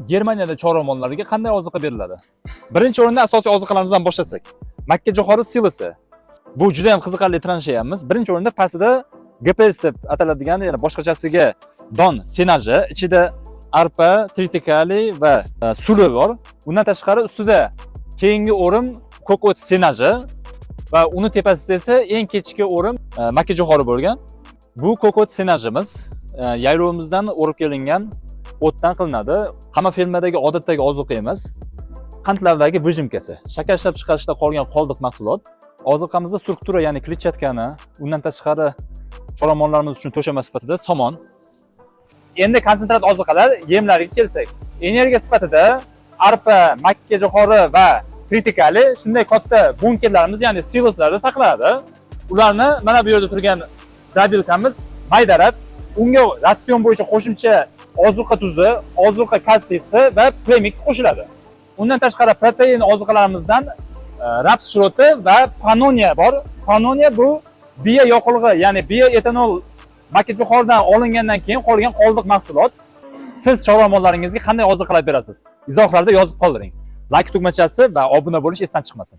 Germaniyada chorva-mollariga qanday oziqa beriladi? Birinchi o'rinda asosiy oziqalarimizdan boshlasak. Makkajo'xori silosi. Bu juda ham qiziqarli transheyamiz. Birinchi o'rinda pastida GPS deb ataladigan, ya'ni boshqachasiga don senaji, ichida arpa, tritikali va suli bor. Undan tashqari ustida keyingi o'rim kokot senaji va uni tepasida esa eng kechki o'rim makkajo'xori bo'lgan. Bu kokot senajimiz yaylovimizdan o'rib kelingan o'tdan qilinadi. Hamma fermadagi odatdagi ozuqa emas. Qandlardagi vyjimkasi. Shakar ishlab chiqarishda qolgan qoldiq mahsulot. Oziqamizda struktura, ya'ni kletchatkani, undan tashqari chorva-mollarimiz uchun to'shama sifatida somon. Endi konsentrat oziqalar yemlariga kelsak, energiya sifatida arpa, makkajo'xori va tritikali shunday katta bunkerlarimiz, ya'ni siloslarda saqlanadi. Ularni mana bu yerda turgan dabilkamiz maydarab, unga ratsion bo'yicha qo'shimcha ozuqa tuzi, ozuqa kalsiysi va premix qo'shiladi. Undan tashqari protein ozuqalarimizdan raps shiroti va panoniya bor. Panoniya bu biyo yoqilg'i, ya'ni biyo etanol makkajo'xoridan olingandan keyin qolgan qoldiq mahsulot. Siz chorva-mollaringizga qanday oziqalar berasiz? Izohlarda yozib qoldiring. Like tugmachasi va obuna bo'lish esdan chiqmasin.